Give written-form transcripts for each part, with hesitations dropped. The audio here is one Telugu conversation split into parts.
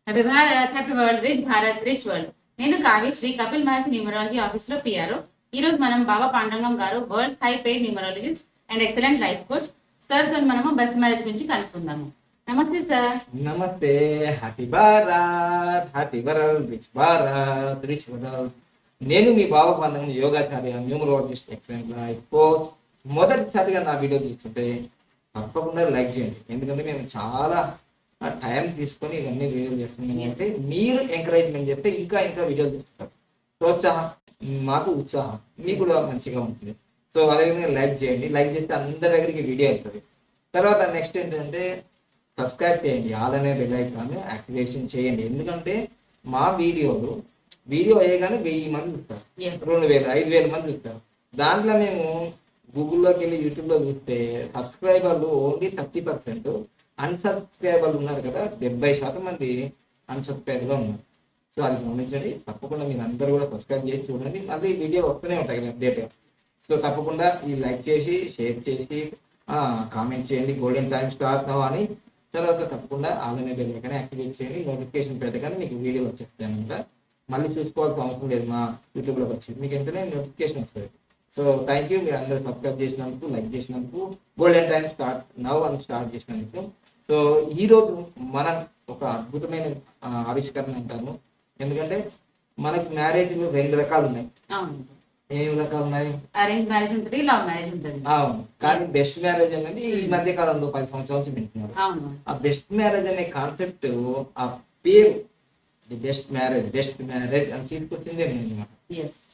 Happy Bharat, happy world, rich Bharat, rich world. నేను కావ్య, శ్రీ కపిల్ మహర్షి న్యూమరాలజీ ఆఫీస్ లో పిఆర్ఓ. ఈ రోజు మనం బాబా పాండురంగం గారు, world's high paid numerologist and excellent life coach sir తో మనము బెస్ట్ మ్యారేజ్ గురించి కనుక్కుందాము. నమస్తే సార్. నమస్తే. Happy Bharat, happy world, rich Bharat, rich world. నేను మీ బాబా పాండురంగం, యోగాచార్య, న్యూమరాలజిస్ట్, ఎక్సలెంట్ లైఫ్ కోచ్. మొదటిసారిగా నా వీడియో చూస్తుంటే తప్పకుండా లైక్ చేయండి, ఎందుకంటే మేము చాలా టైం తీసుకొని ఇవన్నీ వీడియోలు చేస్తున్నాం. అంటే మీరు ఎంకరేజ్మెంట్ చేస్తే ఇంకా ఇంకా వీడియోలు చూస్తారు. ప్రోత్సాహం, మాకు ఉత్సాహం, మీకు కూడా మంచిగా ఉంటుంది. సో అదేవిధంగా లైక్ చేయండి. లైక్ చేస్తే అందరి దగ్గరికి వీడియో వెళ్తుంది. తర్వాత నెక్స్ట్ ఏంటంటే సబ్స్క్రైబ్ చేయండి, ఆల్ అనే బెల్ ఐకాన్ యాక్టివేషన్ చేయండి. ఎందుకంటే మా వీడియో అయ్యేగానే 1000 మంది చూస్తారు, 2000, 5000 మంది చూస్తారు. దాంట్లో మేము గూగుల్లోకి వెళ్ళి యూట్యూబ్లో చూస్తే సబ్స్క్రైబర్లు ఓన్లీ 30%, అన్సబ్స్క్రైబర్లు ఉన్నారు కదా 70% మంది అన్సబ్స్క్రైబర్గా ఉన్నారు. సో అది గమనించండి. తప్పకుండా మీరు అందరూ కూడా సబ్స్క్రైబ్ చేసి చూడండి. మళ్ళీ వీడియో వస్తూనే ఉంటాయి కదా అప్డేట్. సో తప్పకుండా ఈ లైక్ చేసి, షేర్ చేసి, కామెంట్ చేయండి. గోల్డెన్ టైమ్ స్టార్ట్ నౌ అని. తర్వాత తప్పకుండా ఆన్లైన్ బెల్ ఐకాన్ యాక్టివేట్ చేయండి. నోటిఫికేషన్ పెట్టగానే మీకు వీడియో వచ్చేస్తాయి అనమాట. మళ్ళీ చూసుకోవాల్సిన అవసరం లేదు. మా యూట్యూబ్లోకి వచ్చి మీకు వెంటనే నోటిఫికేషన్ వస్తుంది. సో థ్యాంక్ యూ, మీరు అందరూ సబ్స్క్రైబ్ చేసినందుకు, లైక్ చేసినందుకు, గోల్డెన్ టైమ్ స్టార్ట్ నౌ అని స్టార్ట్ చేసినందుకు. సో ఈరోజు మనం ఒక అద్భుతమైన ఆవిష్కరణ అంటాము. ఎందుకంటే మనకి మ్యారేజ్ 2 రకాలు ఉన్నాయి. ఏం రకాలు ఉన్నాయి? అరేంజ్ మ్యారేజ్ ఉంటుంది, లవ్ మ్యారేజ్ ఉంటుంది. అవును, కానీ బెస్ట్ మ్యారేజ్ అనేది ఈ మధ్య కాలంలో 10 సంవత్సరాల నుంచి వింటున్నారు. ఆ బెస్ట్ మ్యారేజ్ అనే కాన్సెప్ట్, ఆ పేరు ది బెస్ట్ మ్యారేజ్ అని తీసుకొచ్చిందే నేను.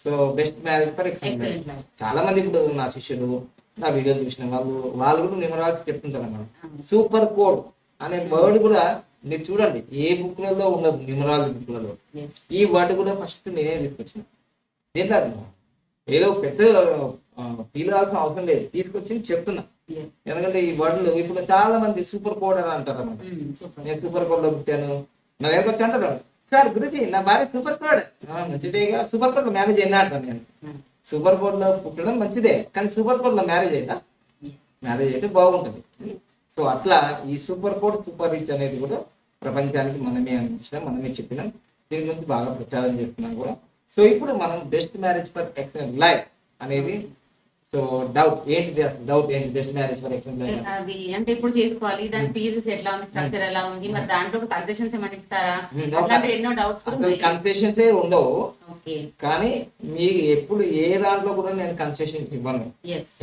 So best marriage for excellent. చాలా మంది ఇప్పుడు నా శిష్యులు, నా వీడియో చూసిన వాళ్ళు కూడా న్యూమరాలజీ చెప్తుంటారు అన్నమాట. సూపర్ కోడ్ అనే వర్డ్ కూడా మీరు చూడండి, ఏ బుక్లలో ఉండదు న్యూమరాలజీ బుక్లలో. ఈ వర్డ్ కూడా ఫస్ట్ నేనే తీసుకొచ్చిన. ఏంటో ఏదో పెద్ద ఫీల్ కావాల్సిన అవసరం లేదు, తీసుకొచ్చి చెప్తున్నా. ఎందుకంటే ఈ వర్డ్లు ఇప్పుడు చాలా మంది సూపర్ కోడ్ అని అంటారు అన్నమాట. నేను సూపర్ కోడ్ లో పుట్టాను, నా దగ్గరకు వచ్చి అంటారు, సార్ గురించి నా భార్య సూపర్ కోడ్ మంచిదేగా, సూపర్ కోడ్ లో మ్యారేజ్ అయినా అంటాను నేను. సూపర్ కోడ్ లో పుట్టడం మంచిదే, కానీ సూపర్ కోడ్ లో మ్యారేజ్ అయితే అయితే బాగుంటుంది. సో అట్లా ఈ సూపర్ కోడ్, సూపర్ రిచ్ అనేది కూడా ప్రపంచానికి మనమే అందించడం, మనమే చెప్పినాం. దీని గురించి బాగా ప్రచారం చేస్తున్నాం కూడా. సో ఇప్పుడు మనం best marriage for excellent life అనేది. సో డౌట్ ఏంటి? Best marriage for excellent life అది అంటే ఇప్పుడు చేసుకోవాలి, దాని ఫీజెస్ ఎట్లా ఉంది, స్ట్రక్చర్ ఎలా ఉంది, మరి దాంట్లో కన్సెషన్స్ ఏమైనా ఇస్తారా? ఎన్నో డౌట్స్. కన్సెషన్స్ ఉండవు, కానీ మీకు ఎప్పుడు ఏ దాంట్లో కూడా నేను కన్సెషన్స్ ఇవ్వను.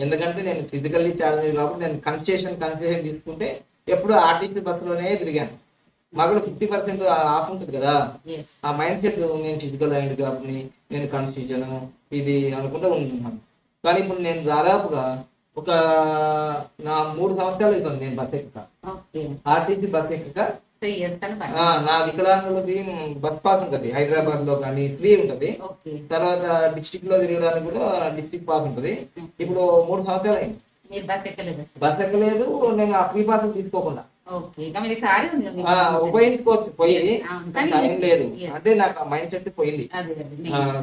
ఎందుకంటే నేను ఫిజికల్లీ ఛాలెంజ్ కాబట్టి నేను కన్సెషన్ తీసుకుంటే ఎప్పుడు ఆర్టిస్ట్ బస్సులోనే తిరిగాను. మాకు 50% ఆఫ్ ఉంటుంది కదా. ఆ మైండ్ సెట్ నేను ఫిజికల్ అయింది కాబట్టి నేను కన్సెషన్ ఇది అనుకుంటూ ఉంటున్నాను. కానీ ఇప్పుడు నేను దాదాపుగా ఒక 3 సంవత్సరాలు అవుతుంది నేను బస్ ఎక్కక, ఆర్టీసీ బస్ ఎక్కక. నా వికలాంగులకి బస్ పాస్ ఉంటది హైదరాబాద్ లో కానీ, ఫ్రీ ఉంటది. తర్వాత డిస్ట్రిక్ట్ లో తిరగడానికి కూడా డిస్ట్రిక్ట్ పాస్ ఉంటది. ఇప్పుడు 3 సంవత్సరాలు అయింది బస్ ఎక్కలేదు. నేను ఆ ఫ్రీ పాస్ తీసుకోకుండా ఉపయోగించుకోవచ్చు పోయి, టైం లేదు. అంటే నాకు ఆ మైండ్ సెట్ పోయింది.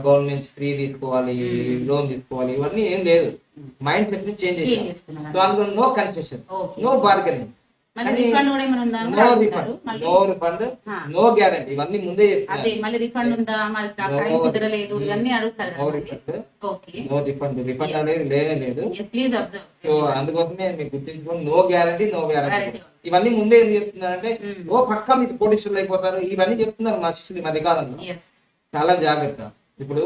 గవర్నమెంట్ ఫ్రీ తీసుకోవాలి, లోన్ తీసుకోవాలి, ఇవన్నీ ఏం లేదు. మైండ్ సెట్ ని చేంజ్ చేయాలి. సో అందులో no concession, no bargaining, no refund, no guarantee. ఇవన్నీ ముందే రిఫండ్ అనేది లేనే లేదు. సో అందుకోసమే మీకు గుర్తించుకోండి, నో గ్యారంటీ, నో గ్యారంటీ. ఇవన్నీ ముందే ఏం చెప్తున్నారంటే పక్కా మీకు కోటీశ్వరులు అయిపోతారు, ఇవన్నీ చెప్తున్నారు మా శిష్యులు ఈ మధ్యకాలంలో. చాలా జాగ్రత్త. ఇప్పుడు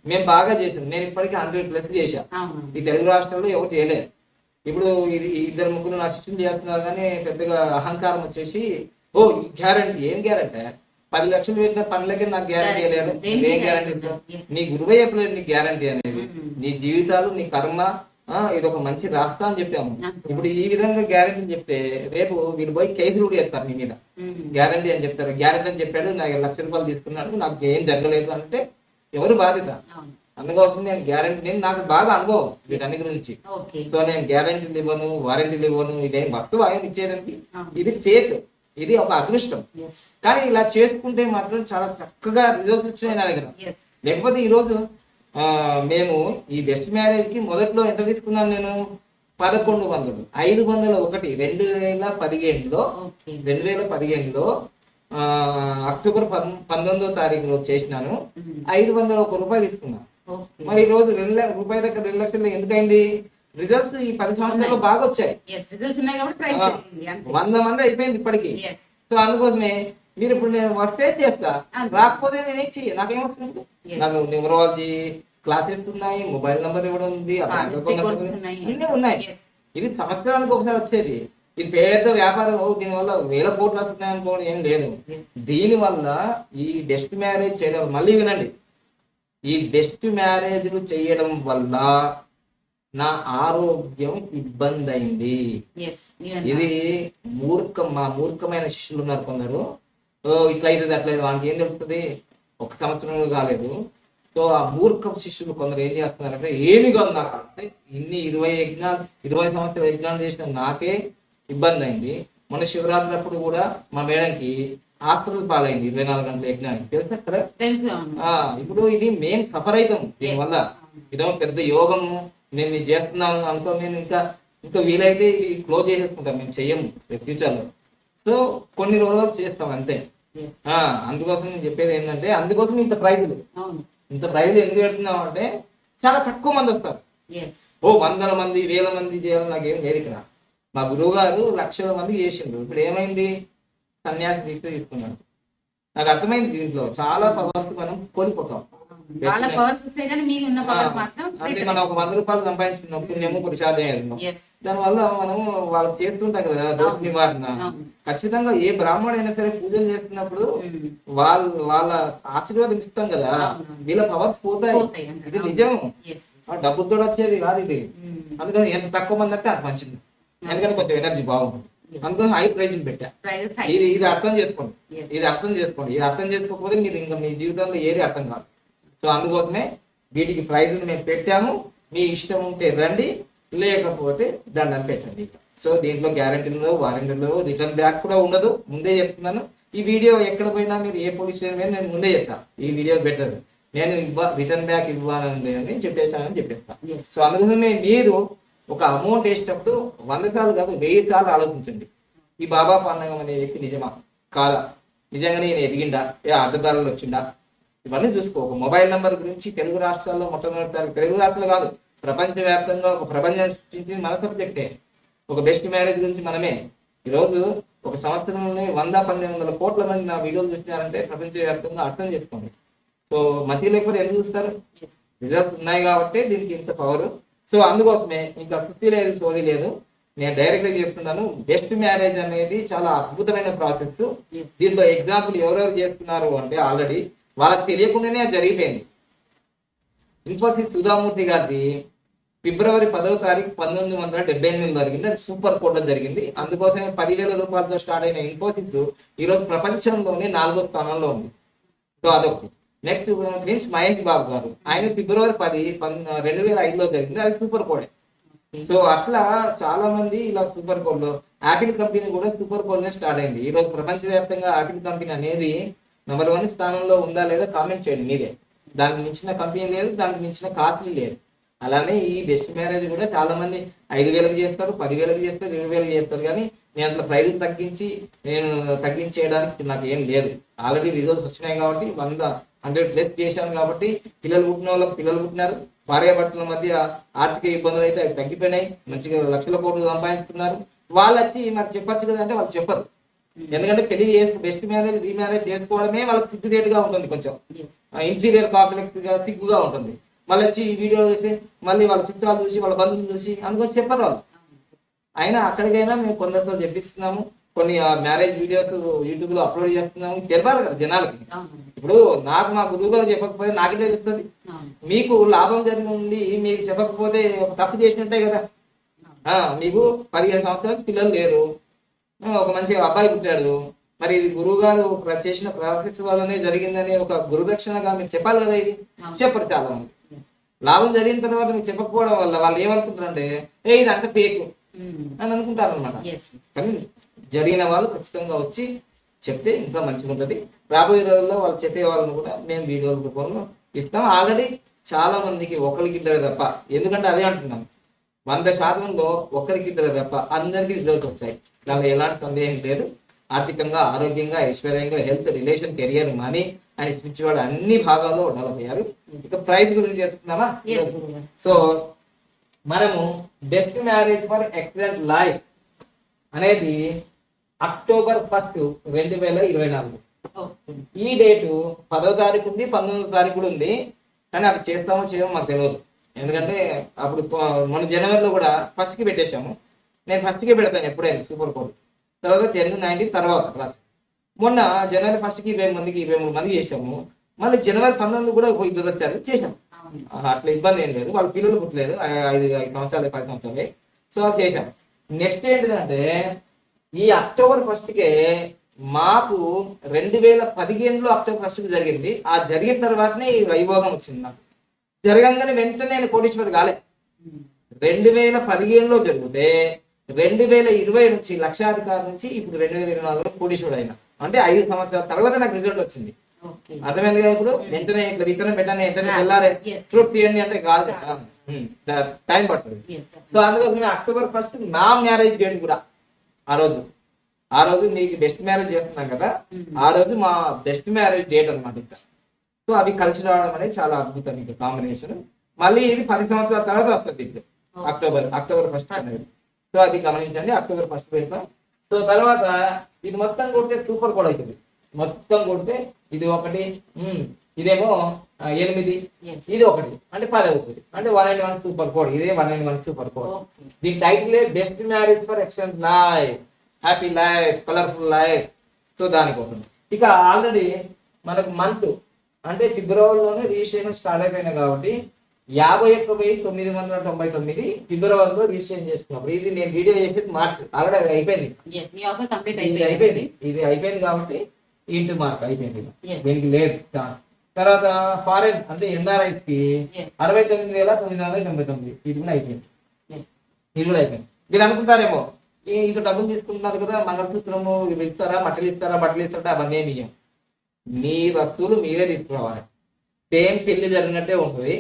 మేము బాగా చేసాం, నేను ఇప్పటికీ 100+ చేశా. ఈ తెలుగు రాష్ట్రాల్లో ఎవరు చేయలేదు. ఇప్పుడు 2-3 నా శిష్యులు చేస్తున్నారు, కానీ పెద్దగా అహంకారం వచ్చేసి గ్యారంటీ. ఏం గ్యారంటీ? 10 లక్షలు పెట్టిన పనులకే నాకు గ్యారంటీ లేదు. ఏం గ్యారంటీ ఇస్తాం? నీ గురువే చెప్పలేదు నీకు గ్యారంటీ అనేది. నీ జీవితాలు, నీ కర్మ, ఇది ఒక మంచి రాస్తా అని చెప్పాము. ఇప్పుడు ఈ విధంగా గ్యారంటీ చెప్తే రేపు వీళ్ళు పోయి కేసులు కూడా చేస్తారు నీ మీద. గ్యారంటీ అని చెప్తారు, గ్యారంటీ అని చెప్పాడు, నాకు 1 లక్ష రూపాయలు తీసుకున్నాడు, నాకు ఏం జరగలేదు అంటే ఎవరు బాధ్యత? అందుకోసం నేను గ్యారంటీ, నాకు బాగా అనుభవం వీటన్ని గురించి. సో నేను గ్యారంటీలు ఇవ్వను, వారంటీలు ఇవ్వను. ఇదేం వస్తువు ఆయన ఇచ్చేదానికి, ఇది ఫేక్, ఇది ఒక అదృష్టం. కానీ ఇలా చేసుకుంటే మాత్రం చాలా చక్కగా రిజల్ట్స్ వచ్చినాయి నా దగ్గర. లేకపోతే ఈ రోజు మేము ఈ బెస్ట్ మ్యారేజ్ కి మొదట్లో ఎంత తీసుకున్నాను నేను? 1100. 501 2015లో అక్టోబర్ 19వ తారీఖు రోజు చేసినాను. 501 రూపాయలు తీసుకున్నా. ఓకే. మరి ఈ రోజు రూపాయి దగ్గర 2 లక్షలు ఎందుకైంది? రిజల్ట్స్ ఈ 10 సంవత్సరాల్లో బాగా వచ్చాయి. రిజల్ట్స్ ఉన్నాయి కాబట్టి ప్రైస్ పెరిగింది అంతే. 100 మంది అయిపోయింది ఇప్పటికి. Yes. సో అందుకోసమే మీరు ఇప్పుడు నేను వస్తే చేస్తా, అంతే. రాకపోతే నేనేం చెయ్యి, నాకేమొస్తుంది? Yes. నాకు న్యూమరాలజీ క్లాసెస్ ఉన్నాయి, మొబైల్ నెంబర్ ఇవ్వడం ఉంది, ఆ bank Pharmacy account courses number ఉన్నాయి. అన్నీ ఉన్నాయి. Yes. ఇది సంవత్సరానికి ఒకసారి వచ్చేది. ఇది పెద్ద వ్యాపారం. దీనివల్ల వేల కోట్లు వస్తున్నాయి అనుకోవడం ఏం లేదు. Yes. దీనివల్ల ఈ బెస్ట్ మ్యారేజ్ చేయడం, మళ్ళీ వినండి, ఈ బెస్ట్ మ్యారేజ్లు చేయడం వల్ల నా ఆరోగ్యం ఇబ్బంది అయింది. Yes. ఇది మా మూర్ఖమైన శిష్యులు ఉన్నారు కొందరు. ఇట్లా అవుతుంది అట్లా వాళ్ళకి ఏం తెలుస్తుంది? ఒక సంవత్సరం కాలేదు. సో ఆ మూర్ఖ శిష్యులు కొందరు ఏం చేస్తున్నారంటే, ఏమి కాదు నాకు అంటే ఇన్ని 20 సంవత్సరాల యజ్ఞాలు చేసిన నాకే ఇబ్బంది అయింది. మొన్న శివరాత్రి అప్పుడు కూడా మా మేడంకి హాస్పిటల్ పాలైంది 24 గంటల యజ్ఞానికి. తెలుసా కదా? ఇప్పుడు ఇది మేము సఫర్ అవుతాం దీనివల్ల. ఇదేమో పెద్ద యోగము, నేను ఇది చేస్తున్నాను అనుకో, నేను ఇంకా వీలైతే ఇది క్లోజ్ చేసేసుకుంటాం, మేము చెయ్యము ఫ్యూచర్ లో. సో కొన్ని రోజులు చేస్తాం అంతే. అందుకోసం నేను చెప్పేది ఏంటంటే, అందుకోసం ఇంత ప్రైజులు ఎందుకు పెడుతున్నాం అంటే, చాలా తక్కువ మంది వస్తారు. వందల మంది, వేల మంది చేయాలని నాకేం లేదు ఇక్కడ. మా గురువు గారు లక్షల మంది చేసిండ్రు. ఇప్పుడు ఏమైంది? సన్యాసి దీక్ష తీసుకున్నాడు. నాకు అర్థమైంది, దీంట్లో చాలా పవర్స్ మనం కోల్పోతాం. అంటే మనం ఒక 100 రూపాయలు సంపాదించుకున్నాం, పుణ్యము పురుషార్థం. దానివల్ల మనం వాళ్ళు చేస్తుంటాం కదా దోష నివారణ. ఖచ్చితంగా ఏ బ్రాహ్మణుడు అయినా సరే పూజలు చేస్తున్నప్పుడు వాళ్ళ ఆశీర్వాదం ఇస్తాం కదా, వీళ్ళ పవర్స్ పోతాయి. ఇది నిజం. డబ్బుతో వచ్చేది కాదు ఇది. అందుకని ఎంత తక్కువ మంది అంటే అంత మంచిది. ఎందుకంటే కొంచెం ఎనర్జీ బాగుంటుంది. అందుకని హై ప్రైజ్ పెట్టా. ఇది అర్థం చేసుకోండి. ఇది అర్థం చేసుకోకపోతే మీరు ఇంకా మీ జీవితంలో ఏది అర్థం కాదు. సో అందుకోసమే వీటికి ప్రైజులు మేము పెట్టాము. మీ ఇష్టం ఉంటే రండి, లేకపోతే దండం పెట్టండి. సో దీంట్లో గ్యారంటీలు, వారంటీలు, రిటర్న్ బ్యాక్ కూడా ఉండదు. ముందే చెప్తున్నాను. ఈ వీడియో ఎక్కడ పోయినా మీరు ఏ పోలీస్ స్టేషన్ పోయినా నేను ముందే చెప్తాను, ఈ వీడియో బెటర్, నేను రిటర్న్ బ్యాక్ ఇవ్వాలని చెప్పేసానని చెప్పేస్తాను. సో అందుకోసమే మీరు ఒక అమౌంట్ వేసేటప్పుడు 100 సార్లు కాదు 1000 సార్లు ఆలోచించండి. ఈ బాబా పండగం అనే వ్యక్తి నిజమా కాదా, నిజంగానే నేను ఎదిగిండా, అర్థదారులు వచ్చిండా, ఇవన్నీ చూసుకో. ఒక మొబైల్ నెంబర్ గురించి తెలుగు రాష్ట్రాల్లో మొట్టమొదటిసారి, తెలుగు రాష్ట్రాలు కాదు ప్రపంచవ్యాప్తంగా ఒక ప్రపంచం సృష్టించింది మన సబ్జెక్టే. ఒక బెస్ట్ మ్యారేజ్ గురించి మనమే. ఈరోజు ఒక సంవత్సరంలో 100-1200 కోట్ల మంది నా వీడియోలు చూస్తున్నారంటే ప్రపంచవ్యాప్తంగా అర్థం చేసుకోండి. సో మంచిగా లేకపోతే ఎందుకు చూస్తారు? రిజల్ట్స్ ఉన్నాయి కాబట్టి దీనికి ఇంత పవర్. సో అందుకోసమే ఇంకా సుత్తి లేదు, సోది లేదు. నేను డైరెక్ట్ గా చెప్తున్నాను, బెస్ట్ మ్యారేజ్ అనేది చాలా అద్భుతమైన ప్రాసెస్. దీంట్లో ఎగ్జాంపుల్ ఎవరెవరు చేస్తున్నారు అంటే ఆల్రెడీ వాళ్ళకి తెలియకుండానే అది జరిగిపోయింది. ఇన్ఫోసిస్ సుధామూర్తి గారిది ఫిబ్రవరి 10వ తారీఖు 1978 జరిగింది. అది సూపర్ కోర్టులో జరిగింది. అందుకోసమే 10,000 రూపాయలతో స్టార్ట్ అయిన ఇన్ఫోసిస్ ఈరోజు ప్రపంచంలోనే 4వ స్థానంలో ఉంది. సో అదొకటి. నెక్స్ట్ ప్రిన్స్ మహేష్ బాబు గారు, ఆయన ఫిబ్రవరి 10, 2005లో జరిగింది. అది సూపర్ కోడే. సో అట్లా చాలా మంది ఇలా సూపర్ కోడ్ లో, యాపిల్ కంపెనీ కూడా సూపర్ కోడ్ లో స్టార్ట్ అయింది. ఈ రోజు ప్రపంచవ్యాప్తంగా యాపిల్ కంపెనీ అనేది నెంబర్ 1 స్థానంలో ఉందా లేదా కామెంట్ చేయండి మీరే. దానికి మించిన కంపెనీ లేదు, దానికి మించిన కాస్ట్లీ లేదు. అలానే ఈ బెస్ట్ మ్యారేజ్ కూడా చాలా మంది 5,000కి చేస్తారు, 10,000కి చేస్తారు, 20,000కి చేస్తారు. కానీ నేను అట్లా ప్రైజులు తగ్గించేయడానికి నాకు ఏం లేదు. ఆల్రెడీ రిజల్ట్స్ వచ్చినాయి కాబట్టి 100+ చేశాను కాబట్టి పిల్లలు పుట్టిన వాళ్ళకి పిల్లలు పుట్టినారు. భార్యాభర్తల మధ్య ఆర్థిక ఇబ్బందులు అయితే అవి తగ్గిపోయినాయి. మంచిగా లక్షల కోట్లు సంపాదించుకున్నారు. వాళ్ళు వచ్చి మరి చెప్పచ్చు కదా అంటే వాళ్ళు చెప్పరు. ఎందుకంటే పెళ్లి బెస్ట్ మ్యారేజ్, రీమ్యారేజ్ చేసుకోవడమే వాళ్ళకి సిగ్గుదేటుగా ఉంటుంది, కొంచెం ఇన్ఫీరియర్ కాంప్లెక్స్ గా సిగ్గుగా ఉంటుంది. మళ్ళీ వచ్చి ఈ వీడియో చేసి మళ్ళీ వాళ్ళ చుట్టాలు చూసి వాళ్ళ బంధువులు చూసి అందుకొని చెప్పరు వాళ్ళు. అయినా అక్కడికైనా మేము కొందరితో చెప్పిస్తున్నాము. కొన్ని మ్యారేజ్ వీడియోస్ యూట్యూబ్ లో అప్లోడ్ చేస్తున్నాము. తెలవాలి కదా జనాలకి. ఇప్పుడు నాకు మా గురువు గారు చెప్పకపోతే నాకే తెలుస్తుంది. మీకు లాభం జరిగి ఉండి మీరు చెప్పకపోతే ఒక తప్పు చేసినట్టే కదా. మీకు 15 సంవత్సరాలకు పిల్లలు లేరు, ఒక మంచి అబ్బాయి పుట్టాడు. మరి ఇది గురువు గారు చేసిన ప్రాసెస్ వల్లనే జరిగిందని ఒక గురుదక్షిణగా మీరు చెప్పాలి కదా. ఇది చెప్పరు చాలా మంది. లాభం జరిగిన తర్వాత మీకు చెప్పకపోవడం వల్ల వాళ్ళు ఏమనుకుంటారంటే ఇది అంత ఫేక్ అని అనుకుంటారు అనమాట. కానీ జరిగిన వాళ్ళు ఖచ్చితంగా వచ్చి చెప్తే ఇంకా మంచిగా ఉంటుంది. రాబోయే రోజుల్లో వాళ్ళు చెప్పే వాళ్ళని కూడా మేము వీడియోల రూపంలో ఇస్తాం. ఆల్రెడీ చాలా మందికి ఒకరికిద్దరు తప్ప, ఎందుకంటే అదే అంటున్నాం, 100%లో ఒకరికిద్దరు తప్ప అందరికీ రిజల్ట్స్ వచ్చాయి. దానిలో ఎలాంటి సందేహం లేదు. ఆర్థికంగా, ఆరోగ్యంగా, ఐశ్వర్యంగా, health, relation, career, money and spiritual అన్ని భాగాల్లో డెవలప్ అయ్యారు. ఇక ప్రైజ్ గురించి చేస్తున్నామా? సో మనము best marriage for excellent life అనేది అక్టోబర్ 1, 2024. ఈ డేటు 10వ తారీఖు ఉంది, 19వ తారీఖు కూడా ఉంది. కానీ అది చేస్తామో చేయమో మాకు తెలియదు. ఎందుకంటే అప్పుడు మన జనవరిలో కూడా ఫస్ట్కి పెట్టేశాము. నేను ఫస్ట్కే పెడతాను ఎప్పుడైనా సూపర్ కోడ్. తర్వాత జనవరి 19 తర్వాత క్లాస్. మొన్న జనవరి 1కి 20 మందికి 23 మంది చేసాము. మళ్ళీ జనవరి 19 కూడా ఒక 2 వచ్చారు చేసాము. అట్లా ఇబ్బంది ఏం లేదు. వాళ్ళ పిల్లలు పుట్టలేదు, 5 సంవత్సరాలు 10 సంవత్సరాలే. సో అది చేసాం. నెక్స్ట్ ఏంటిదంటే ఈ అక్టోబర్ 1కే మాకు 2015లో అక్టోబర్ 1కి జరిగింది. ఆ జరిగిన తర్వాతనే ఈ వైభోగం వచ్చింది. నాకు జరగంగానే వెంటనే నేను కోటీశ్వరుడు కాలే. 2015లో జరిగితే 2020 నుంచి లక్షాధికారి నుంచి ఇప్పుడు 2024లో కోటీశ్వరుడు అయినా. అంటే 5 సంవత్సరాల తర్వాత నాకు రిజల్ట్ వచ్చింది. అర్థమైంది కదా? ఇప్పుడు వెంటనే ఇట్లా విత్తనం పెట్టాను వెంటనే వెళ్ళాలి ఫ్రూట్ తీయండి అంటే కాదు, టైం పడుతుంది. సో అందుకోసమే అక్టోబర్ 1 నా మ్యారేజ్ డేట్ కూడా ఆ రోజు మీకు బెస్ట్ మ్యారేజ్ చేస్తున్నాం కదా, ఆ రోజు మా బెస్ట్ మ్యారేజ్ డేట్ అనమాట. ఇంకా సో అవి కలిసి రావడం అనేది చాలా అద్భుతం. ఇంకా కాంబినేషన్ మళ్ళీ ఇది 10 సంవత్సరాల తర్వాత వస్తుంది. ఇప్పుడు అక్టోబర్ 1 అనేది. సో అది గమనించండి. అక్టోబర్ 1 పెడతాం. సో తర్వాత ఇది మొత్తం కొడితే సూపర్ కోడ్ అవుతుంది. మొత్తం కొడితే ఇది 1, ఇదేమో 8, ఇది 1 అంటే 10 అవుతుంది. అంటే 191 సూపర్ కోడ్. ఇదే 191 సూపర్ కోడ్. దీని title best marriage for excellent life, happy life, colourful life. So దానికోసం ఇక ఆల్రెడీ మనకు మంత్ అంటే ఫిబ్రవరిలోనే రిజిస్ట్రేషన్ స్టార్ట్ అయిపోయినాయి కాబట్టి 51,999 ఫిబ్రవరిలో రిజిస్ట్రేషన్ చేసుకున్నప్పుడు ఇది నేను వీడియో చేసేది మార్చి ఆల్రెడీ అయిపోయింది. ఇది అయిపోయింది కాబట్టి ఇంటి మార్క్ అయిపోయింది. దీనికి లేదు ఛాన్స్. తర్వాత ఫారెన్ అంటే ఎన్ఆర్ఐస్ కి 69,999 ఇది కూడా అయిపోయింది. మీరు అనుకుంటారేమో ఇంత డబ్బులు తీసుకుంటున్నారు కదా, మంగళసూత్రము ఇవి ఇస్తారా, బట్టలు ఇస్తారా, అవన్నీ ఏమి ఇయ్యం. మీ వస్తువులు మీరే తీసుకురావాలి. సేమ్ పెళ్లి జరిగినట్టే ఉంటుంది.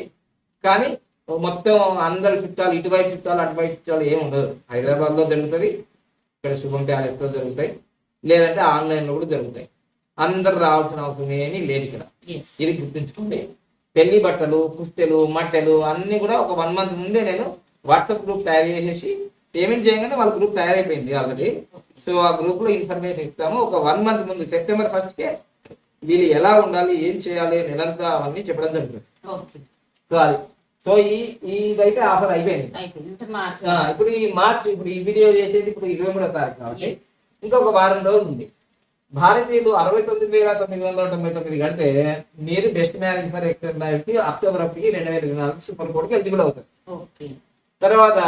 కానీ మొత్తం అందరు చుట్టాలు, ఇటువైపు చుట్టాలు అటువైపు చుట్టాలు ఏమి ఉండదు. హైదరాబాద్ లో జరుగుతుంది, ఇక్కడ శుభం ప్యాలెస్ లో జరుగుతాయి, లేదంటే ఆన్లైన్ లో కూడా జరుగుతాయి. అందరు రావాల్సిన అవసరం ఏమీ లేదు ఇక్కడ. ఇది గుర్తుంచుకోండి. పెళ్లి బట్టలు, పుస్తెలు, మట్టెలు అన్ని కూడా ఒక 1 month ముందే నేను వాట్సాప్ గ్రూప్ తయారు చేసేసి పేమెంట్ చేయగానే వాళ్ళ గ్రూప్ తయారైపోయింది ఆల్రెడీ. సో ఆ గ్రూప్ లో ఇన్ఫర్మేషన్ ఇస్తాము. ఒక 1 month ముందు సెప్టెంబర్ 1కే వీళ్ళు ఎలా ఉండాలి, ఏం చేయాలి, నెలంతా అవన్నీ చెప్పడం జరుగుతుంది. సో అది సో ఇదైతే ఆఫర్ అయిపోయింది. ఇప్పుడు ఈ మార్చ్, ఇప్పుడు ఈ వీడియో చేసేది ఇప్పుడు 23వ తారీఖు కాబట్టి ఇంకొక వారం రోజులు ఉంది. భారతీయులు 69,999 కడితే మీరు best marriage for excellent life కి అక్టోబర్ 2024 సూపర్ కోడ్ కి ఎలిజిబుల్ అవుతారు. తర్వాత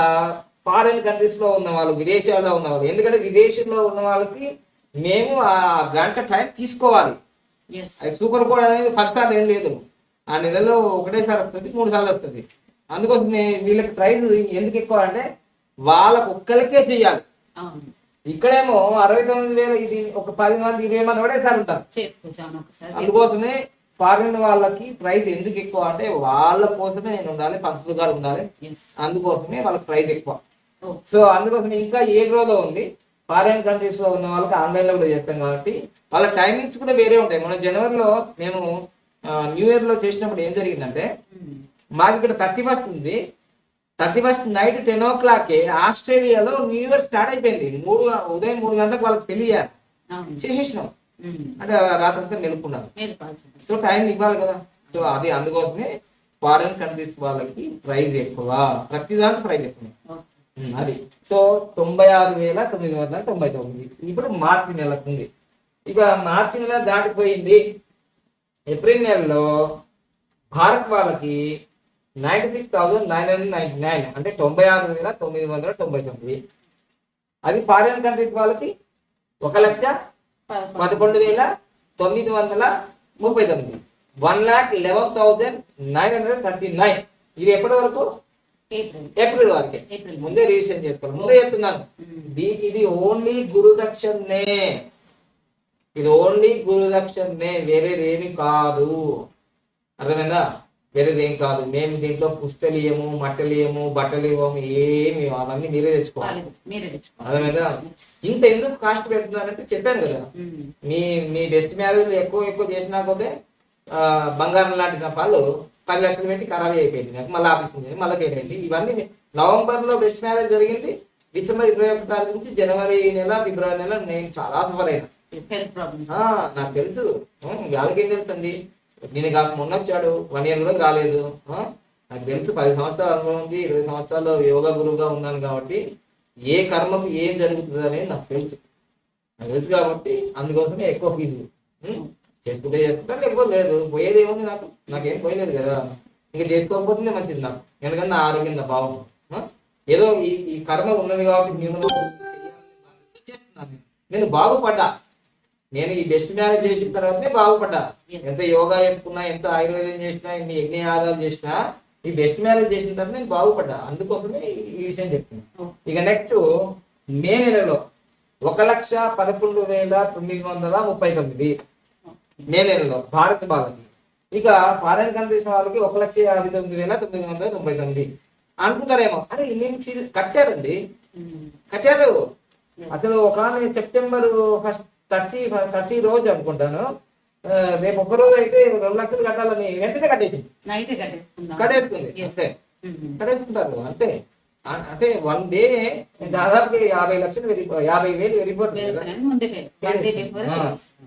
ఫారిన్ కంట్రీస్ లో ఉన్న వాళ్ళు, విదేశాల్లో ఉన్న వాళ్ళు, ఎందుకంటే విదేశంలో ఉన్న వాళ్ళకి మేము ఆ గంట టైం తీసుకోవాలి. సూపర్ కోడ్ అనేది 10 సార్లు ఏం లేదు. ఆ నెలలో ఒకటేసారి వస్తుంది, 3 సార్లు వస్తుంది. అందుకోసం వీళ్ళకి ప్రైజ్ ఎందుకు ఎక్కువ అంటే వాళ్ళకు ఒక్కరికే చెయ్యాలి. ఇక్కడేమో 69,000 ఇది ఒక 10 మంది 20 మంది ఒకటేసారి ఉంటారు. అందుకోసమే ఫారిన్ వాళ్ళకి ప్రైజ్ ఎందుకు ఎక్కువ అంటే వాళ్ళ కోసమే నేను ఉండాలి, పంతులు గారు ఉండాలి, అందుకోసమే వాళ్ళకి ప్రైజ్ ఎక్కువ. సో అందుకోసమే ఇంకా ఏ రోజు ఉంది. ఫారిన్ కంట్రీస్ లో ఉన్న వాళ్ళకి ఆన్లైన్ లో కూడా చేస్తాం కాబట్టి వాళ్ళ టైమింగ్స్ కూడా వేరే ఉంటాయి. మన జనవరిలో మేము న్యూ ఇయర్ లో చేసినప్పుడు ఏం జరిగిందంటే మాకు ఇక్కడ 31st ఉంది. 31st నైట్ 10 o'clock ఆస్ట్రేలియాలో న్యూ ఇయర్ స్టార్ట్ అయిపోయింది. ఉదయం 3 గంటలకు వాళ్ళకి పెళ్లి చేసేసినాం. అంటే రాత్రంతా నిలుపుకున్నారు. సో టైం ఇవ్వాలి కదా. సో అది అందుకోసమే ఫారిన్ కంట్రీస్ వాళ్ళకి ప్రైజ్ ఎక్కువ, ప్రతిదానికి ప్రైజ్ ఎక్కువ అది. సో 96,999 ఇప్పుడు మార్చి నెలకు ఉంది. ఇక మార్చి నెల దాటిపోయింది. ఏప్రిల్ నెలలో భారత్ వాళ్ళకి 96,999 అంటే 96,999. అది ఫారిన్ కంట్రీస్ వాళ్ళకి 1,11,939. 1,11,939. ఇది ఎప్పటి వరకు? ఏప్రిల్ వరకే. ముందే రిజిస్ట్రేషన్ చేసుకోవాలి. ముందే చెప్తున్నాను, ఇది ఓన్లీ గురుదక్షిణే. ఇది ఓన్లీ గురుదక్షిణే, వేరేదేమి కాదు. అర్థమైందా? వేరేది ఏం కాదు. మేము దీంట్లో పుస్తలు ఇయ్యము, మట్టలు ఇయ్యము, బట్టలు ఇవ్వము, ఏమి అవన్నీ మీరే తెచ్చుకోవాలి. అదేవిధంగా ఇంత ఎందుకు కాస్ట్ పెడుతున్నారంటే చెప్పాను కదా, మీ మీ బెస్ట్ మ్యారేజ్ ఎక్కువ ఎక్కువ చేసినా పోతే బంగారం లాంటి నా పాలు 10 లక్షలు పెట్టి ఖరాబీ అయిపోయింది. నాకు మళ్ళీ ఆఫీస్ ఉంది, మళ్ళీ అయిపోయింది. ఇవన్నీ నవంబర్ లో బెస్ట్ మ్యారేజ్ జరిగింది. డిసెంబర్ 21 తారీఖు నుంచి జనవరి నెల, ఫిబ్రవరి నెల నేను చాలా సఫర్ అయినా. నాకు తెలుసు, వాళ్ళకి ఏం తెలుసండి. నేను కాస్త మొన్న వచ్చాడు, 1 year కూడా కాలేదు. నాకు తెలుసు, 10 సంవత్సరాల అనుభవం ఉంది, 20 సంవత్సరాలు యోగా గురువుగా ఉన్నాను కాబట్టి ఏ కర్మకు ఏం జరుగుతుంది అనేది నాకు తెలుసు కాబట్టి అందుకోసమే ఎక్కువ ఫీజు. చేసుకుంటే చేసుకుంటాను, లేకపోతే లేదు. పోయేది ఏముంది, నాకేం పోయలేదు కదా. ఇంకా చేసుకోకపోతే మంచిది నాకు, ఎందుకంటే నా ఆరోగ్యం నా బాగుంది. ఏదో ఈ కర్మ ఉన్నది కాబట్టి నేను బాగుపడ్డా. నేను ఈ బెస్ట్ మ్యారేజ్ చేసిన తర్వాతనే బాగుపడ్డా. ఎంత యోగా చెప్పుకున్నా, ఎంత ఆయుర్వేదం చేసినా, ఎన్ని యజ్ఞయాగాలు చేసినా, ఈ బెస్ట్ మ్యారేజ్ చేసిన తర్వాత నేను బాగుపడ్డా. అందుకోసమే ఈ విషయం చెప్తున్నా. ఇక నెక్స్ట్ మే నెలలో 1,11,939 మే నెలలో భారత వాళ్ళకి. ఇక ఫారెన్ కంట్రీస్ వాళ్ళకి 1,59,999 అనుకుంటారేమో. అదే నేను కట్టారండి, కట్టారు. అసలు ఒక సెప్టెంబర్ 30 రోజు అనుకుంటాను, రేపు ఒక్క రోజు అయితే 2 లక్షలు కట్టాలని వెంటనే కట్టేసింది. కట్టేసుకుంటారు అంతే. అంటే 1 డే దాదాపు 50,00,000 50,000 వెళ్ళిపోతుంది.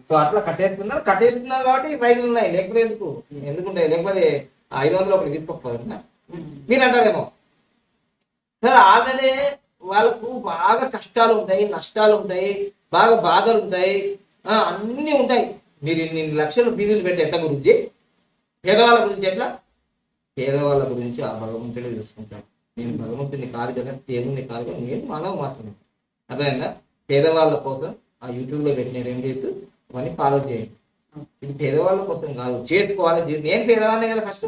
సో అట్లా కట్టేస్తున్నారు కాబట్టి ప్రైజులు ఉన్నాయి. లేకపోతే ఎందుకుంటాయి? లేకపోతే 500 ఒకటి తీసుకోకపోదు. మీరు అంటారేమో సార్, ఆల్రెడీ వాళ్ళకు బాగా కష్టాలు ఉంటాయి, నష్టాలు ఉంటాయి, బాగా బాధలు ఉంటాయి, అన్నీ ఉంటాయి. మీరు ఇన్ని లక్షలు ఫీజులు పెట్టి ఎట్లా గురించి? పేదవాళ్ళ గురించి ఎట్లా? పేదవాళ్ళ గురించి ఆ భగవంతుడే చూసుకుంటాడు. నేను భగవంతుని కాదు కదా, దేవుని కాదు కదా, నేను మానవ మాత్రమే. అర్థమైందా? పేదవాళ్ళ కోసం ఆ యూట్యూబ్లో పెట్టిన రెమెడీస్ అవన్నీ ఫాలో చేయండి. ఇది పేదవాళ్ళ కోసం కాదు, చేసుకోవాలి. నేను పేదవాళ్ళనే కదా. ఫస్ట్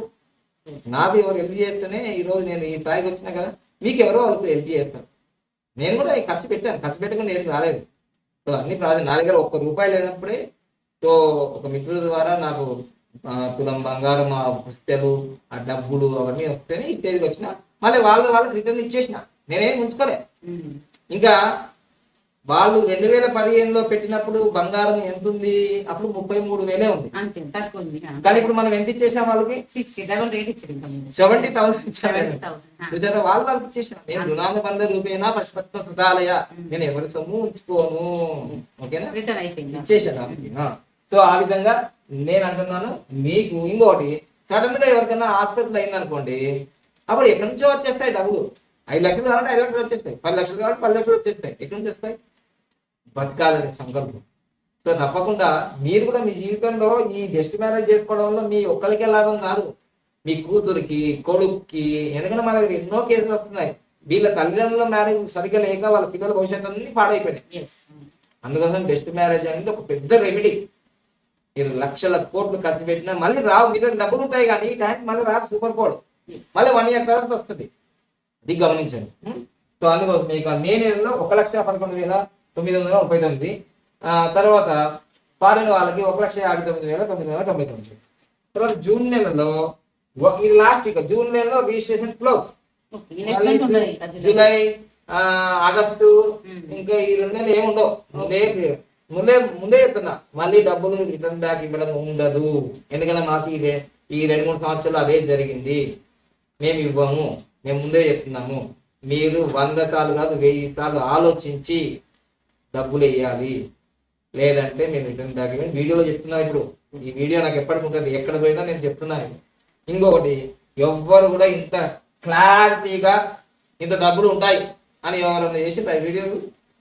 నాకు ఎవరు హెల్ప్ చేస్తేనే ఈరోజు నేను ఈ స్థాయికి వచ్చినా కదా. మీకు ఎవరో వాళ్ళకి హెల్ప్ చేస్తారు. నేను కూడా ఖర్చు పెట్టాను, ఖర్చు పెట్టకుండా నేను రాలేదు. సో అన్ని ప్రాజెక్ట్ నా దగ్గర ₹1 లేనప్పుడే, సో ఒక మిత్రుల ద్వారా నాకు తులం బంగారం, ఆ పుస్తలు, ఆ డబ్బులు అవన్నీ వస్తేనే ఈ స్టేజ్కి వచ్చిన. మళ్ళీ వాళ్ళకి రిటర్న్ ఇచ్చేసిన, నేనేం ఉంచుకోలే. ఇంకా వాళ్ళు 2015లో పెట్టినప్పుడు బంగారం ఎంత ఉంది? అప్పుడు 33,000 ఉంది. కానీ ఇప్పుడు మనం ఎంత ఇచ్చేసాం వాళ్ళకి? 70,000 ఇచ్చాను. వాళ్ళకి ఇచ్చేసాను. నేను రుణానుబంధ రూపేనా పశుపత్న సుధాలయ, నేను ఎవరి సొమ్ము ఉంచుకోను. ఓకేనా? ఇచ్చేసాను. సో ఆ విధంగా నేను అంటున్నాను. మీకు ఇంకోటి, సడన్ గా ఎవరికైనా హాస్పిటల్ అయిందనుకోండి, అప్పుడు ఎక్కడి నుంచో వచ్చేస్తాయి డబ్బులు. 5 లక్షలు కావాలంటే 5 లక్షలు వచ్చేస్తాయి, 10 లక్షలు కావాలంటే 10 లక్షలు వచ్చేస్తాయి. ఎక్కడి నుంచి వస్తాయి? బతకాలనే సంకల్పం. సో తప్పకుండా మీరు కూడా మీ జీవితంలో ఈ బెస్ట్ మ్యారేజ్ చేసుకోవడం వల్ల మీ ఒక్కరికే లాభం కాదు, మీ కూతురికి, కొడుక్కి. ఎందుకంటే మన దగ్గర ఎన్నో కేసులు వస్తున్నాయి. వీళ్ళ తల్లిదండ్రుల మ్యారేజ్ సరిగ్గా లేక వాళ్ళ పిల్లల భవిష్యత్తు అన్ని పాడైపోయినాయి. అందుకోసం బెస్ట్ మ్యారేజ్ అనేది ఒక పెద్ద రెమెడీ. మీరు లక్షల కోట్లు ఖర్చు పెట్టినా మళ్ళీ రావు. మీ దగ్గర డబ్బులు ఉంటాయి కానీ ఈ టైంకి మళ్ళీ రాదు. సూపర్ కోడ్ మళ్ళీ 1 year తర్వాత వస్తుంది. అది గమనించండి. సో అందుకోసం ఇక మే నెలలో 1,11,939. తర్వాత ఫారెన్ వాళ్ళకి 1,59,999. తర్వాత జూన్ నెలలో ఇది లాస్ట్. ఇక జూన్ నెలలో రిజిస్ట్రేషన్ క్లోజ్. జూలై, ఆగస్టు ఇంకా ఈ 2 నెలలు ఏముండవు. ముందే చెప్తున్నా, మళ్ళీ డబ్బులు రిటర్న్ బ్యాక్ ఇవ్వడం ఉండదు. ఎందుకంటే మాకు ఈ 2-3 సంవత్సరాలు అదే జరిగింది. మేము ఇవ్వము, మేము ముందే చెప్తున్నాము. మీరు 100 సార్లు కాదు 1000 సార్లు ఆలోచించి డబ్బులు వేయాలి, లేదంటే మేము రిటర్న్ బ్యాక్ ఇవ్వండి. వీడియోలో చెప్తున్నా. ఇప్పుడు ఈ వీడియో నాకు ఎప్పటికి ఉంటుంది, ఎక్కడ పోయినా నేను చెప్తున్నాను. ఇంకొకటి, ఎవ్వరు కూడా ఇంత క్లారిటీగా ఇంత డబ్బులు ఉంటాయి అని ఎవరైనా చేసి వీడియోలు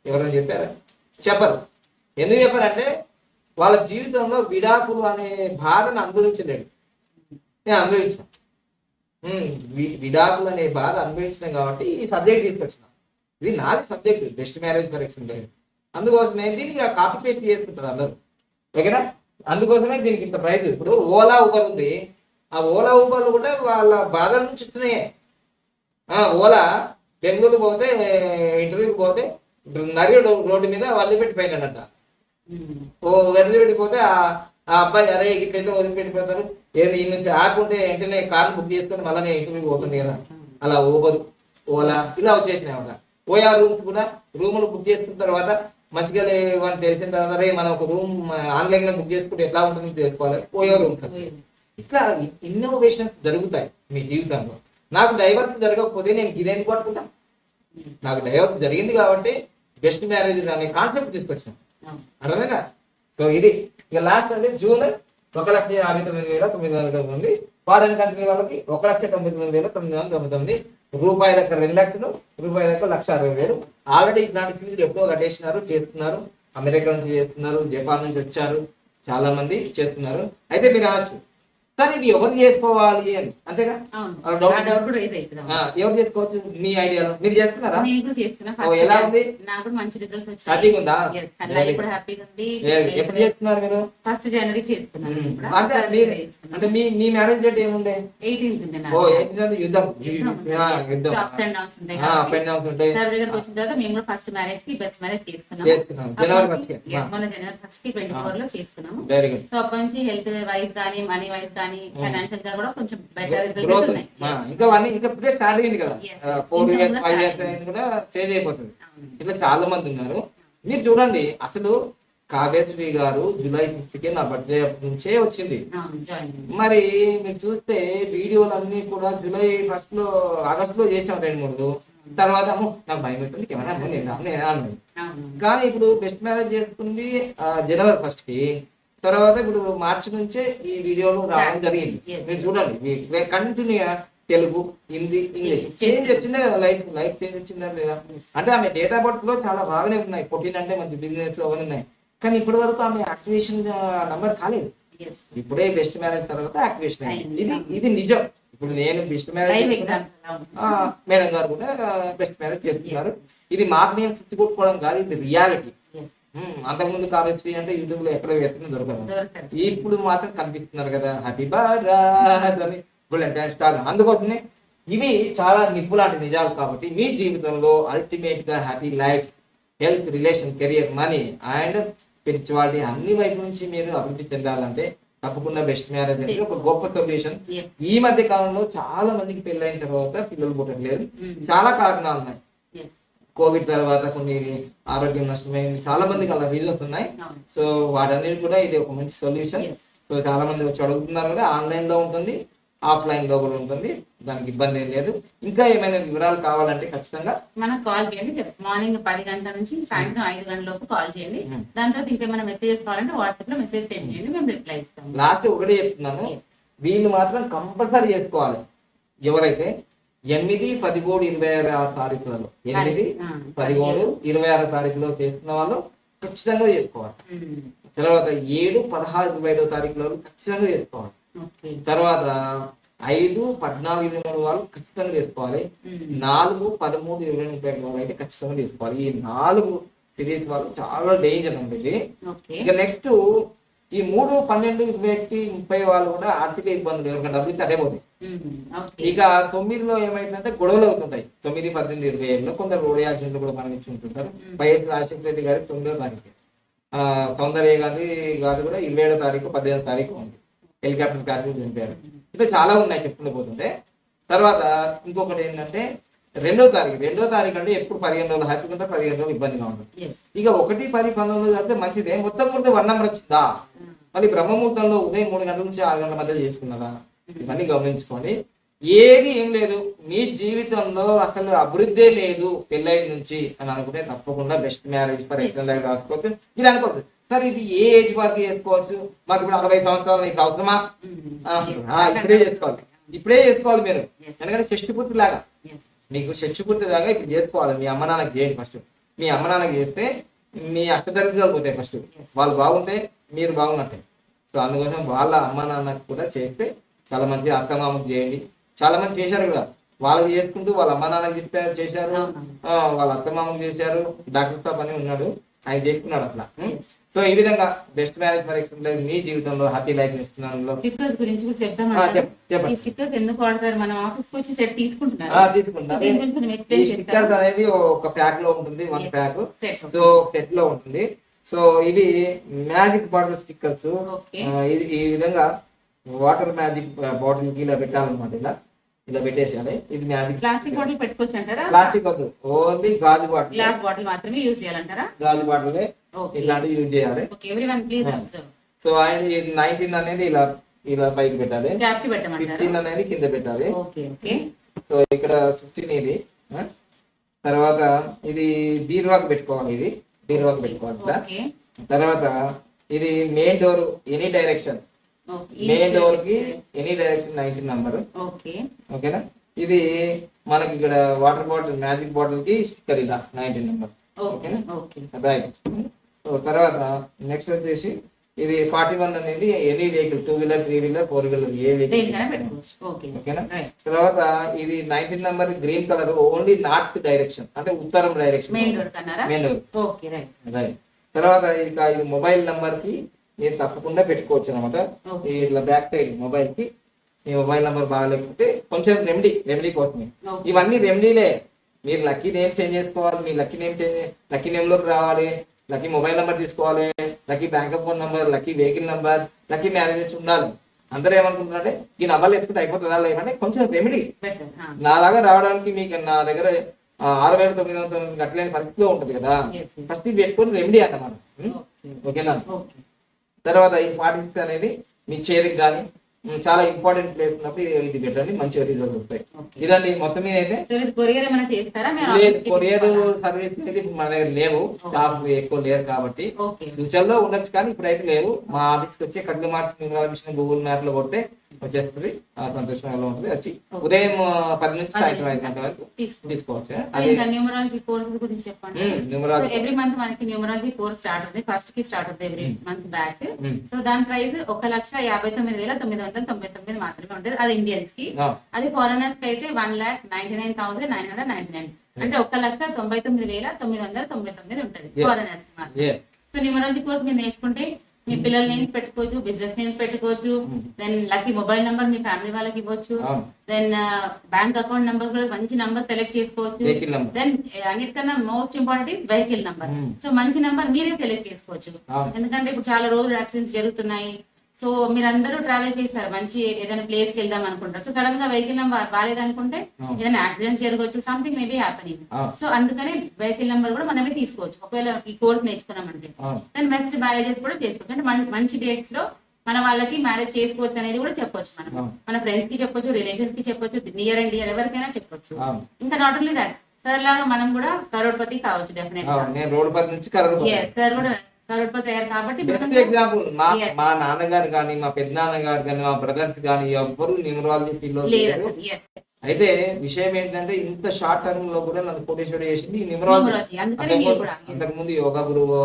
ఎవరైనా చెప్పారా? చెప్పరు. ఎందుకు చెప్పారంటే వాళ్ళ జీవితంలో విడాకులు అనే బాధను అనుభవించలేడు. నేను అనుభవించిన విడాకులు అనే బాధ అనుభవించిన కాబట్టి ఈ సబ్జెక్ట్ తీసుకొచ్చిన. ఇది నాది సబ్జెక్ట్, బెస్ట్ మ్యారేజ్ కరెక్షన్ లేదు. అందుకోసమే దీన్ని కాపీ పేస్ట్ చేసుకుంటారు అందరూ. ఓకేనా? అందుకోసమే దీనికి ఇంత ప్రైజ్. ఇప్పుడు ఓలా ఊబర్ ఉంది, ఆ ఓలా ఊబర్లు కూడా వాళ్ళ బాధల నుంచి వచ్చినాయే. ఓలా బెంగళూరు పోతే, ఇంటర్వ్యూకి పోతే నరి రోడ్డు మీద వదిలిపెట్టి పోయినాడట. వదిలిపెట్టిపోతే ఆ అబ్బాయి అరే ఇట్లయితే వదిలిపెట్టిపోతారు. ఏంటి ఈ నుంచి ఆకుంటే వెంటనే కార్ బుక్ చేసుకొని మళ్ళీ నేను ఇంటర్వ్యూ పోతుంది కదా, అలా ఊబర్ ఓలా ఇలా వచ్చేసినాయి అన్నమాట. ఓయా రూమ్స్ కూడా రూములు బుక్ చేసుకున్న తర్వాత మంచిగా లేవని తెలిసిన తర్వాత రే మనం ఒక రూమ్ ఆన్లైన్ లో బుక్ చేసుకుంటే ఎట్లా ఉంటుంది తెలుసుకోవాలి, ఓయో రూమ్స్. ఇట్లా ఇన్నోవేషన్స్ జరుగుతాయి మీ జీవితంలో. నాకు డైవర్స్ జరగకపోతే నేను ఇదేందుకు పట్టుకుంటా? నాకు డైవర్స్ జరిగింది కాబట్టి బెస్ట్ మ్యారేజ్ అనే కాన్సెప్ట్ తీసుకొచ్చాను, అర్థమైనా? సో ఇది ఇక లాస్ట్ అంటే జూన్ 1,59,999 ఉంది. ఫారెన్ కంట్రీ వాళ్ళకి 1,99,999 రూపాయల 2 లక్షలు, రూపాయల 1,60,000. ఆల్రెడీ ఇట్లాంటి ఫీజులు ఎప్పుడో కట్టేసినారు, చేస్తున్నారు. అమెరికా నుంచి చేస్తున్నారు, జపాన్ నుంచి వచ్చారు, చాలా మంది చేస్తున్నారు. అయితే మీరు అనొచ్చు సార్ ఇది ఎవరు చేసుకోవాలి అని, అంతేగా? ఎవరు చేసుకోవచ్చు మీ ఐడియాలో? మీరు చేసుకున్నారా? ఎలా ఉంది? నాకు మంచి రిజల్ట్స్ వచ్చాయి. హ్యాపీగా ఉందా? ఇప్పుడు హ్యాపీగా ఉంది. ఎప్పుడు చేస్తున్నారు మీరు? 1st జనవరి చేసుకున్నాను. అంటే మీ మ్యారేజ్ డేట్ ఏముంది? 18th ఉంది. ఓ 18th యుద్ధం ఉంటాయి. సార్ దగ్గరకు వచ్చిన తర్వాత మేము కూడా ఫస్ట్ మ్యారేజ్ కి బెస్ట్ మ్యారేజ్ చేసుకున్నాము. జనవరి 1st 24 లో చేసుకున్నాము. సో అప్పటి నుంచి హెల్త్ వైజ్ గానీ, మనీ వైజ్ గానీ, ఫైనాన్షియల్ గా కూడా కొంచెం బెటర్ రిజల్ట్స్ ఉన్నాయి. ఇంకా స్టార్ట్ అయింది కదా, 4 years 5 years అయింది కూడా చేంజ్ అయిపోతుంది. ఇట్లా చాలా మంది ఉన్నారు. మీరు చూడండి, అసలు కావ్యశ్రీ గారు జూలై 5th నా బర్త్డే నుంచే వచ్చింది. మరి మీరు చూస్తే వీడియోలన్నీ కూడా జూలై 1st లో ఆగస్ట్ లో చేసాం 2-3. తర్వాత నాకు భయం అవుతుంది కెమెరా అన్నాడు. కానీ ఇప్పుడు బెస్ట్ మ్యారేజ్ చేసుకుంది జనవరి 1st కి. తర్వాత ఇప్పుడు మార్చి నుంచే ఈ వీడియోలు రావడం జరిగింది. మీరు చూడండి, కంటిన్యూగా తెలుగు, హిందీ, ఇంగ్లీష్ చేంజ్ వచ్చిందే కదా, లైఫ్ చేంజ్ వచ్చిందా లేదా? అంటే ఆమె డేట్ ఆఫ్ బర్త్ లో చాలా బాగానే ఉన్నాయి. 14 అంటే మంచి బిజినెస్ అవన్నీ ఉన్నాయి. కానీ ఇప్పటి వరకు ఆమె యాక్టివేషన్ నంబర్ కాలేదు. ఇప్పుడే బెస్ట్ మ్యారేజ్ తర్వాత యాక్టివేషన్ అయింది. ఇది నిజం. ఇప్పుడు నేను బెస్ట్ మ్యారేజ్, మేడం గారు కూడా బెస్ట్ మ్యారేజ్ చేస్తున్నారు. ఇది మాకు నేను సుత్తి కొట్టుకోవడం కాదు, ఇది రియాలిటీ. అంతకుముందు కావ్యశ్రీ అంటే యూట్యూబ్ లో ఎక్కడ వెతుకుని దొరకదు. ఇప్పుడు మాత్రం కనిపిస్తున్నారు కదా, హ్యాపీ బర్త్డే స్టార్. అందుకోసమే ఇవి చాలా నిప్పులాంటి నిజాలు. కాబట్టి మీ జీవితంలో అల్టిమేట్ గా happy life, health, relation, career, money and spirituality అన్ని వైపు నుంచి మీరు అభివృద్ధి చెందాలంటే తప్పకుండా బెస్ట్ మ్యారేజ్ అనేది ఒక గొప్ప సొల్యూషన్. ఈ మధ్య కాలంలో చాలా మందికి పెళ్ళైన తర్వాత పిల్లలు పుట్టట్లేదు. చాలా కారణాలు ఉన్నాయి. కోవిడ్ తర్వాత కొన్ని ఆరోగ్యం నష్టమైంది, చాలా మందికి అలా రీజన్స్ ఉన్నాయి. సో వాటన్నిటి కూడా ఇది ఒక మంచి సొల్యూషన్. సో చాలా మంది వచ్చి అడుగుతున్నారు కూడా, ఆన్లైన్ లో ఉంటుంది, ఆఫ్లైన్ లో కూడా ఉంటుంది, దానికి ఇబ్బంది ఏం లేదు. ఇంకా ఏమైనా వివరాలు కావాలంటే ఖచ్చితంగా మనకు కాల్ చేయండి. మార్నింగ్ 10 గంటల నుంచి సాయంత్రం 5 గంటల లోపు కాల్ చేయండి. దాని తర్వాత ఇంకేమైనా మెసేజెస్ కావాలంటే వాట్సాప్ లో మెసేజ్ సెండ్ చేయండి, మేము రిప్లై ఇస్తాం. లాస్ట్ ఒకటే చెప్తున్నాను, వీళ్ళు మాత్రం కంపల్సరీ చేసుకోవాలి. ఎవరైతే 8, 13, 26 తారీఖులలో 8, 13, 26 తారీఖులో చేసుకున్న వాళ్ళు ఖచ్చితంగా చేసుకోవాలి. తర్వాత 7, 16, 25 తారీఖులలో ఖచ్చితంగా చేసుకోవాలి. తర్వాత 5, 14, 23 వాళ్ళు ఖచ్చితంగా చేసుకోవాలి. 4, 13, 20, 30 అయితే ఖచ్చితంగా చేసుకోవాలి. ఈ 4 సిరీస్ వాళ్ళు చాలా డేంజర్ ఉంటుంది. ఇక నెక్స్ట్ ఈ 3, 12, 21, 30 వాళ్ళు కూడా ఆర్థిక ఇబ్బందులు, ఎవరికైనా డబ్బులు అదే పోతాయి. ఇక 9లో ఏమైందంటే గొడవలు అవుతుంటాయి. 9, 18, 27లో కొందరు రోడ్ యాక్సిడెంట్లు కూడా మనం ఇచ్చి ఉంటుంటారు. వైఎస్ రాజశేఖర రెడ్డి గారి 9వ తారీఖు, సౌందర్య గాంధీ గారు కూడా 27వ తారీఖు, 18వ తారీఖు ఉంది. హెలికాప్టర్ క్రాష్ చనిపోయారు. ఇట్లా చాలా ఉన్నాయి చెప్పుకుంటూ పోతుంటే. తర్వాత ఇంకొకటి ఏంటంటే 2వ తారీఖు అంటే ఎప్పుడు 15 రోజులు హ్యాపీగా ఉంటే 15 రోజులు ఇబ్బందిగా ఉంటుంది. ఇక 1, 10, 19 అంటే మంచిదే. మొత్తం కూడా 1 నెంబర్ వచ్చిందా? మళ్ళీ బ్రహ్మముహూర్తంలో ఉదయం 3 గంటల నుంచి 6 గంటల మధ్య చేసుకున్నారా? ఇవన్నీ గమనించుకోండి. ఏది ఏం లేదు, మీ జీవితంలో అసలు అభివృద్ధి లేదు పెళ్ళైన నుంచి అని అనుకుంటే తప్పకుండా best marriage for excellent life రాసుకోవచ్చు. మీరు అనుకోవచ్చు సార్ ఇది ఏ ఏజ్ వరకు చేసుకోవచ్చు, మాకు ఇప్పుడు 60 సంవత్సరాలు ఇప్పుడు అవసరమా? ఇప్పుడే చేసుకోవాలి మీరు. ఎందుకంటే షష్టిపూర్తి లాగా, మీకు షష్టిపూర్తి లాగా ఇప్పుడు చేసుకోవాలి. మీ అమ్మ నాన్నకి చేయండి ఫస్ట్. మీ అమ్మ నాన్నకి చేస్తే మీ అష్టదరిద్రాలు పోతాయి. ఫస్ట్ వాళ్ళు బాగుంటే మీరు బాగున్నట్టే. సో అందుకోసం వాళ్ళ అమ్మ నాన్నకు కూడా చేస్తే చాలా మంది అత్తమామకు చేయండి. చాలా మంది చేశారు కూడా, వాళ్ళకి చేసుకుంటూ వాళ్ళ అమ్మ నాన్నకి చెప్పారు, చేశారు, వాళ్ళ అత్తమామకు చేశారు. డాక్టర్ సాబ్ అని ఉన్నాడు, ఆయన చేసుకున్నాడు అట్లా. సో ఈ విధంగా best marriage for excellent life మీ జీవితంలో హ్యాపీ లైఫ్ ఇస్తున్నాను. స్టిక్కర్స్ గురించి కూడా చెప్తాం. ఈ స్టిక్కర్స్ ఎందుకు వాడతారు? మనం ఆఫీస్ కి వచ్చి సెట్ తీసుకుంటున్నారు. స్టిక్కర్స్ అనేది ఒక ప్యాక్ లో ఉంటుంది, 1 ప్యాక్. సో సెట్ లో ఉంటుంది. సో ఇది మ్యాజిక్ బాటిల్ స్టిక్కర్స్. ఓకే. ఇది ఈ విధంగా వాటర్ మ్యాజిక్ బాటిల్ కి ఇలా పెట్టాలన్నమాట. ఇలా పెట్టేసేయాలి. ఇది మ్యాజిక్. ప్లాస్టిక్ బాటిల్ పెట్టుకోవచ్చు అంటారా? ప్లాస్టిక్ వద్దు, ఓన్లీ గాజు బాటిల్. గ్లాస్ బాటిల్ మాత్రమే యూజ్ చేయాలంటారా? గాజు బాటిల్ ఇలాంటివి యూజ్ చేయాలి. Okay, everyone please observe. So and 19 అనేది ఇలా పైకి పెట్టాలి. గ్యాప్ కి పెట్టమంటారా? 15 అనేది కింద పెట్టాలి. Okay okay. సో ఇక్కడ 15 ఇది. తర్వాత ఇది బీరువాకి పెట్టుకోవాలి. ఇది బీరువాకి పెట్టుకోవాలి. ఓకే. తర్వాత ఇది main door any direction. Main door కి ఎనీ డైరెక్షన్ 19 నంబర్. ఓకే. ఓకేనా. ఇది మనకి ఇక్కడ వాటర్ బాటిల్ మ్యాజిక్ బాటిల్ కి స్టిక్కర్ ఇలా 19 నంబర్. ఓకేనా. రైట్. సో తర్వాత నెక్స్ట్ వచ్చేసి ఇది 41 అనేది any vehicle, 2 wheeler 3 wheeler 4 wheeler ఏ వెహికల్. ఓకేనా. తర్వాత ఇది 19 number green colour, only north direction అంటే ఉత్తరం డైరెక్షన్ మెయిన్ డోర్. రైట్. తర్వాత ఇక ఇది మొబైల్ నంబర్ కి మీరు తప్పకుండా పెట్టుకోవచ్చు అనమాట. ఇట్లా బ్యాక్ సైడ్ మొబైల్ కి మీ మొబైల్ నంబర్ బాగాలేకపోతే కొంచెం రెమెడీ కోసమే. ఇవన్నీ రెమెడీలే. మీరు లక్కీ నేమ్ చేంజ్ చేసుకోవాలి. మీ లక్కీ నేమ్ లోకి రావాలి. లక్కీ మొబైల్ నంబర్ తీసుకోవాలి. Lucky bank account number, lucky vehicle number, lucky marriage ఉండాలి. అందరూ ఏమనుకుంటున్నారంటే ఈ నంబర్లు వేసుకుంటే అయిపోతుందా ఏమంటే కొంచెం రెమెడీ. నాలాగా రావడానికి మీకు నా దగ్గర 6,999 కట్టలేని పరిస్థితిలో ఉంటుంది కదా. ఫస్ట్ ఇది పెట్టుకొని రెమెడీ అన్నమాట. ఓకేనా. తర్వాత ఈ 46 అనేది మీ చేరికి కానీ చాలా ఇంపార్టెంట్ ప్లేస్ ఉన్నప్పుడు ఇది పెట్టండి, మంచిగా రిజల్ట్స్ వస్తాయి. ఇదండి మొత్తం మీద అయితే. లేదు, కొరియర్ సర్వీస్ అనేది మన దగ్గర లేవు, స్టాఫ్ ఎక్కువ లేరు కాబట్టి. ఫ్యూచర్ లో ఉండొచ్చు కానీ ఇప్పుడైతే లేవు. మా ఆఫీస్ కి వచ్చే కడ్లు మార్చి గూగుల్ మ్యాప్ లో కొట్టే వచ్చేస్తుంది. సంతోషంగా ఉంటుంది. వచ్చి ఉదయం 10 నుంచి సాయంత్రం 5 గంటల వరకు తీసుకోవచ్చు. న్యూమరాలజీ కోర్సెస్ గురించి చెప్పండి. ఎవ్రీ మంత్ మనకి న్యూమరాలజీ కోర్స్ స్టార్ట్ అవుతుంది. ఫస్ట్ కి స్టార్ట్ అవుతుంది ఎవ్రీ మంత్ బ్యాచ్. సో దాని ప్రైస్ 1,59,999 మాత్రమే ఉంటుంది. అది ఇండియన్స్ కి. అది ఫారినర్స్ కి అయితే 1,99,999 అంటే 1,99,999 ఉంటుంది ఫారినర్స్ కి మాత్రం. సో న్యూమరాలజీ కోర్స్ మీరు నేర్చుకుంటే మీ పిల్లల నేమ్స్ పెట్టుకోవచ్చు, బిజినెస్ నేమ్స్ పెట్టుకోవచ్చు, దెన్ లక్కీ మొబైల్ నంబర్ మీ ఫ్యామిలీ వాళ్ళకి ఇవ్వచ్చు, దెన్ బ్యాంక్ అకౌంట్ నంబర్ కూడా మంచి నంబర్ సెలెక్ట్ చేసుకోవచ్చు. దెన్ అన్నిటికన్నా most important is vehicle number. So మంచి నంబర్ మీరే సెలెక్ట్ చేసుకోవచ్చు. ఎందుకంటే ఇప్పుడు చాలా రోజులు యాక్సిడెంట్స్ జరుగుతున్నాయి. సో మీరందరూ ట్రావెల్ చేస్తారు, మంచి ఏదైనా ప్లేస్ కి వెళ్దాం అనుకుంటారు. సో సడన్ గా వెహికల్ నెంబర్ బాగాలేదనుకుంటే ఏదైనా యాక్సిడెంట్స్ జరగవచ్చు, సంథింగ్ మేబీ హ్యాపెనింగ్. సో అందుకనే వెహికల్ నెంబర్ కూడా మనమే తీసుకోవచ్చు ఒకవేళ ఈ కోర్స్ నేర్చుకున్నామంటే. దాని బెస్ట్ మ్యారేజెస్ కూడా చేసుకోవచ్చు. అంటే మంచి డేట్స్ లో మన వాళ్ళకి మ్యారేజ్ చేసుకోవచ్చు అనేది కూడా చెప్పొచ్చు. మనం మన ఫ్రెండ్స్ కి చెప్పొచ్చు, రిలేషన్స్ కి చెప్పొచ్చు, నియర్ అండ్ డియర్ ఎవరికైనా చెప్పొచ్చు. ఇంకా నాట్ ఓన్లీ దట్, సార్ లాగా మనం కూడా కరోడ్పతి కావచ్చు డెఫినెట్ గా. సార్ కూడా కరోడ్పతి అయ్యారు కాబట్టి. బెస్ట్ ఎగ్జాంపుల్ మా నాన్నగారు కానీ, మా పెద్ద నాన్నగారు కానీ, మా బ్రదర్స్ కానీ ఎవ్వరు న్యూమరాలజీ ఫీల్డ్ లో లేరు. అయితే విషయం ఏంటంటే ఇంత షార్ట్ టర్మ్ లో కూడా నన్ను కోటేశ్వరి చేసింది న్యూమరాలజీ. అంతకు ముందు యోగా గురువు,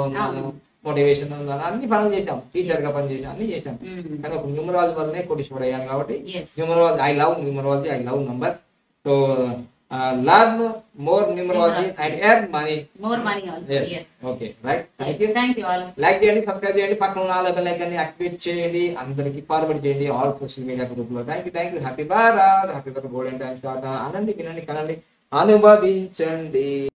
మోటివేషన్ అన్ని పనులు చేశాం, టీచర్ గా పని చేసాం, అన్ని చేశాం. కానీ ఒక న్యూమరాలజీ వల్లనే కోటేశ్వరి అయ్యాను కాబట్టి numerology, I love numerology, I love number. So learn more numerology and earn money. More money also. Yes. Okay, right. Thank you all. Like చేయండి, సబ్స్క్రైబ్ చేయండి, పక్కన ఉన్న బెల్ ఐకాన్ ని యాక్టివేట్ చేయండి, అందరికి ఫార్వర్డ్ చేయండి ఆల్ సోషల్ మీడియా గ్రూప్ లో. Thank you. Happy Bharat, happy Bharat. Golden time start. అనండి, వినండి, కనండి, అనుభవించండి.